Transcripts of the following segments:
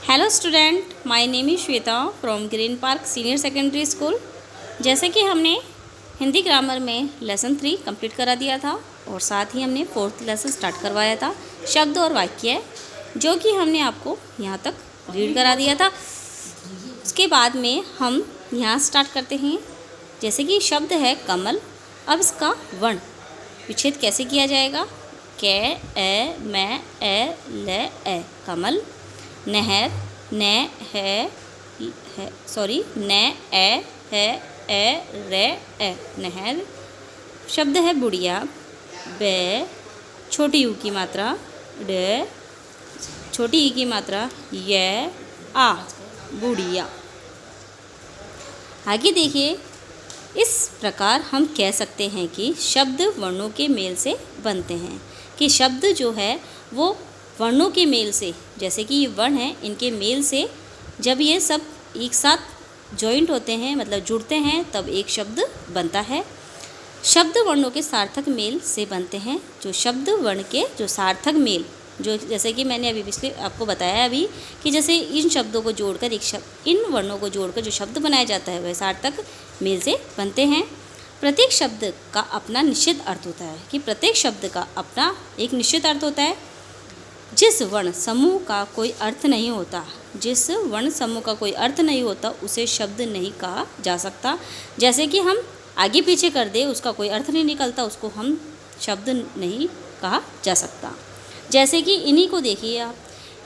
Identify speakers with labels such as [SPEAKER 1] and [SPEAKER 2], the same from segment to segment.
[SPEAKER 1] Hello student, my name is Shweta from green park senior secondary school. जैसे कि हमने Hindi grammar में लेसन 3 कंप्लीट करा दिया था और साथ ही हमने 4th लेसन स्टार्ट करवाया था शब्द और वाक्य, जो कि हमने आपको यहाँ तक रीड करा दिया था। उसके बाद में हम यहाँ स्टार्ट करते हैं। जैसे कि शब्द है कमल, अब इसका वर्ण विच्छेद कैसे किया जाएगा। कै ए मैं ए ले ए कमल। नहर न है न है रे ए नहर। शब्द है बुढ़िया, बे छोटी यू की मात्रा, डे छोटी ई की मात्रा, ये आ बुढ़िया। आगे देखिए, इस प्रकार हम कह सकते हैं कि शब्द वर्णों के मेल से बनते हैं, कि शब्द जो है वो वर्णों के मेल से, जैसे कि ये वर्ण हैं, इनके मेल से जब ये सब एक साथ जॉइंट होते हैं, मतलब जुड़ते हैं, तब एक शब्द बनता है। शब्द वर्णों के सार्थक मेल से बनते हैं। जो शब्द वर्ण के जो सार्थक मेल, जो जैसे कि मैंने अभी पिछले आपको बताया अभी कि जैसे इन शब्दों को जोड़कर एक शब्द, इन वर्णों को जोड़कर जो शब्द बनाया जाता है वह सार्थक मेल से बनते हैं। प्रत्येक शब्द का अपना निश्चित अर्थ होता है, कि प्रत्येक शब्द का अपना एक निश्चित अर्थ होता है। जिस वर्ण समूह का कोई अर्थ नहीं होता, जिस वर्ण समूह का कोई अर्थ नहीं होता उसे शब्द नहीं कहा जा सकता। जैसे कि हम आगे पीछे कर दे, उसका कोई अर्थ नहीं निकलता, उसको हम शब्द नहीं कहा जा सकता। जैसे कि इन्हीं को देखिए आप,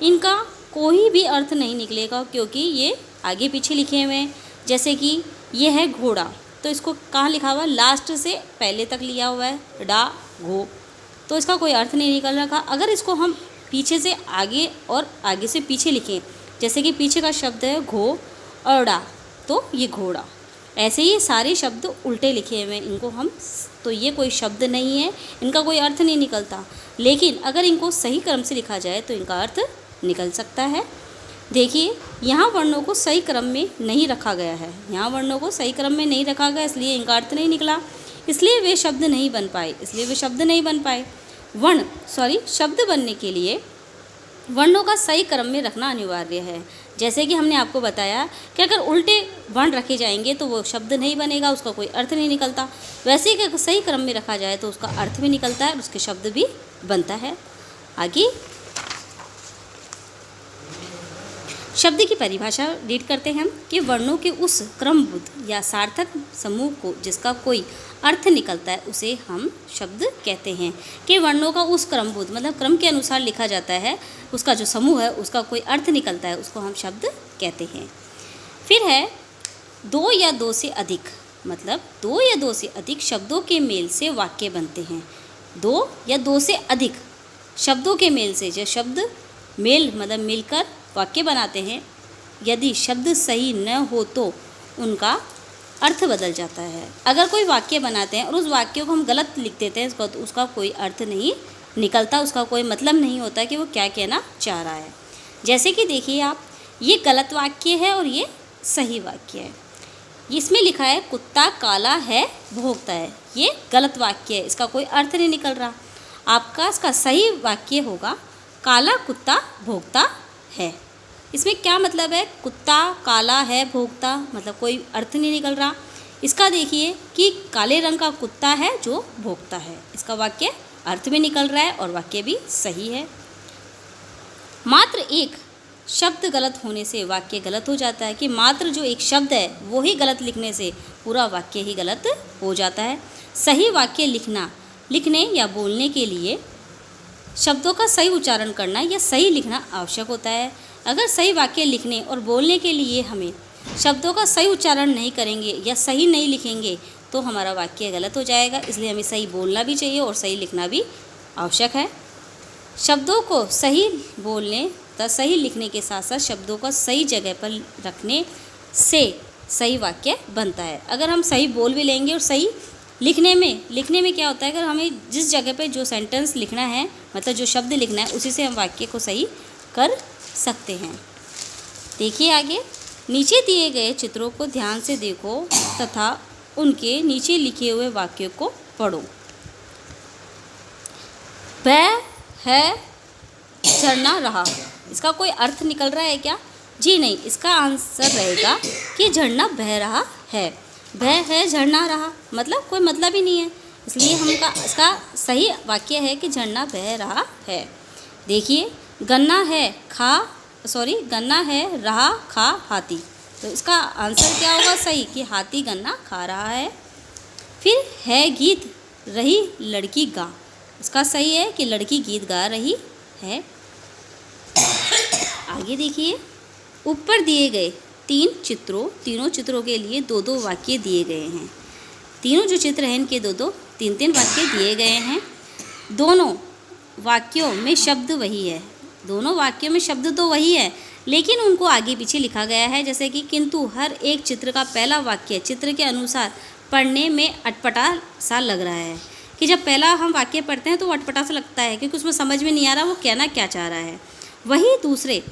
[SPEAKER 1] इनका कोई भी अर्थ नहीं निकलेगा क्योंकि ये आगे पीछे लिखे हुए हैं। जैसे कि ये है घोड़ा, तो इसको कहाँ लिखा हुआ है, लास्ट से पहले तक लिया हुआ है, डा घो, तो इसका कोई अर्थ नहीं निकल रखा। अगर इसको हम पीछे से आगे और आगे से पीछे लिखें, जैसे कि पीछे का शब्द है घो और डा, तो ये घोड़ा। ऐसे ही सारे शब्द उल्टे लिखे हुए हैं, इनको हम, तो ये कोई शब्द नहीं है, इनका कोई अर्थ नहीं निकलता। लेकिन अगर इनको सही क्रम से लिखा जाए तो इनका अर्थ निकल सकता है। देखिए, यहाँ वर्णों को सही क्रम में नहीं रखा गया है, यहाँ वर्णों को सही क्रम में नहीं रखा गया, इसलिए इनका अर्थ नहीं निकला, इसलिए वे शब्द नहीं बन पाए। शब्द बनने के लिए वर्णों का सही क्रम में रखना अनिवार्य है। जैसे कि हमने आपको बताया कि अगर उल्टे वर्ण रखे जाएंगे तो वो शब्द नहीं बनेगा, उसका कोई अर्थ नहीं निकलता। वैसे ही अगर सही क्रम में रखा जाए तो उसका अर्थ भी निकलता है और उसके शब्द भी बनता है। आगे शब्द की परिभाषा रीड करते हैं हम, कि वर्णों के उस क्रमबद्ध या सार्थक समूह को जिसका कोई अर्थ निकलता है उसे हम शब्द कहते हैं। कि वर्णों का उस क्रमबद्ध, मतलब क्रम के अनुसार लिखा जाता है, उसका जो समूह है उसका कोई अर्थ निकलता है, उसको हम शब्द कहते हैं। फिर है दो या दो से अधिक, मतलब दो या दो से अधिक शब्दों के मेल से वाक्य बनते हैं। दो या दो से अधिक शब्दों के मेल से, जो शब्द मेल मतलब मिलकर वाक्य बनाते हैं, यदि शब्द सही न हो तो उनका अर्थ बदल जाता है। अगर कोई वाक्य बनाते हैं और उस वाक्य को हम गलत लिख देते हैं तो उसका कोई अर्थ नहीं निकलता, उसका कोई मतलब नहीं होता कि वो क्या कहना चाह रहा है। जैसे कि देखिए आप, ये गलत वाक्य है और ये सही वाक्य है। इसमें लिखा है कुत्ता काला है भोंकता है, ये गलत वाक्य है, इसका कोई अर्थ नहीं निकल रहा। आपका इसका सही वाक्य होगा काला कुत्ता भोंकता है। इसमें क्या मतलब है, कुत्ता काला है भोंकता, मतलब कोई अर्थ नहीं निकल रहा। इसका देखिए कि काले रंग का कुत्ता है जो भोंकता है, इसका वाक्य अर्थ भी निकल रहा है और वाक्य भी सही है। मात्र एक शब्द गलत होने से वाक्य गलत हो जाता है, कि मात्र जो एक शब्द है वो ही गलत लिखने से पूरा वाक्य ही गलत हो जाता है। सही वाक्य लिखने या बोलने के लिए शब्दों का सही उच्चारण करना या सही लिखना आवश्यक होता है। अगर सही वाक्य लिखने और बोलने के लिए हमें शब्दों का सही उच्चारण नहीं करेंगे या सही नहीं लिखेंगे तो हमारा वाक्य गलत हो जाएगा। इसलिए हमें सही बोलना भी चाहिए और सही लिखना भी आवश्यक है। शब्दों को सही बोलने तथा सही लिखने के साथ साथ शब्दों को सही जगह पर रखने से सही वाक्य बनता है। अगर हम सही बोल भी लेंगे और सही लिखने में क्या होता है, अगर हमें जिस जगह पे जो सेंटेंस लिखना है, मतलब जो शब्द लिखना है, उसी से हम वाक्य को सही कर सकते हैं। देखिए आगे, नीचे दिए गए चित्रों को ध्यान से देखो तथा उनके नीचे लिखे हुए वाक्यों को पढ़ो। वह है झरना रहा, इसका कोई अर्थ निकल रहा है क्या? जी नहीं, इसका आंसर रहेगा कि झरना बह रहा है। बह है, झरना रहा, मतलब कोई मतलब ही नहीं है, इसलिए इसका सही वाक्य है कि झरना बह रहा है। देखिए, गन्ना है गन्ना है रहा खा हाथी, तो इसका आंसर क्या होगा सही कि हाथी गन्ना खा रहा है। फिर है गीत रही लड़की गा, इसका सही है कि लड़की गीत गा रही है। आगे देखिए, ऊपर दिए गए तीनों चित्रों के लिए 2-2 वाक्य दिए गए हैं। तीनों जो चित्र हैं इनके 2-2 3-3 वाक्य दिए गए हैं। दोनों वाक्यों में शब्द वही है, दोनों वाक्यों में शब्द तो वही है, लेकिन उनको आगे पीछे लिखा गया है। जैसे कि किंतु हर एक चित्र का पहला वाक्य चित्र के अनुसार पढ़ने में अटपटा सा लग रहा है, कि जब पहला हम वाक्य पढ़ते हैं तो वो अटपटा सा लगता है, क्योंकि उसमें समझ में नहीं आ रहा वो कहना क्या चाह रहा है। वही दूसरे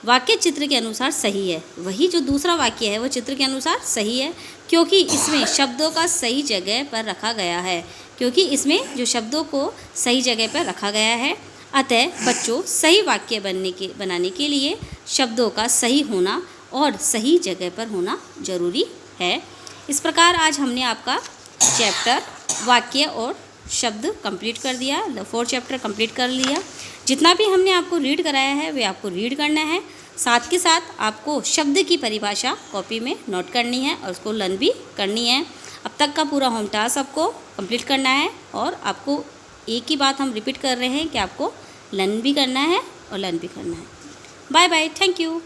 [SPEAKER 1] वाक्य चित्र के अनुसार सही है, वही जो दूसरा वाक्य है वो चित्र के अनुसार सही है, क्योंकि इसमें शब्दों का सही जगह पर रखा गया है, क्योंकि इसमें जो शब्दों को सही जगह पर रखा गया है। अतः बच्चों, सही वाक्य बनाने के लिए शब्दों का सही होना और सही जगह पर होना जरूरी है। इस प्रकार आज हमने आपका चैप्टर वाक्य और शब्द कंप्लीट कर दिया, 4 चैप्टर कंप्लीट कर लिया। जितना भी हमने आपको रीड कराया है वे आपको रीड करना है, साथ के साथ आपको शब्द की परिभाषा कॉपी में नोट करनी है और उसको लर्न भी करनी है। अब तक का पूरा होम टास्क आपको कंप्लीट करना है, और आपको एक ही बात हम रिपीट कर रहे हैं कि आपको लर्न भी करना है और लर्न भी करना है। Bye bye, thank you.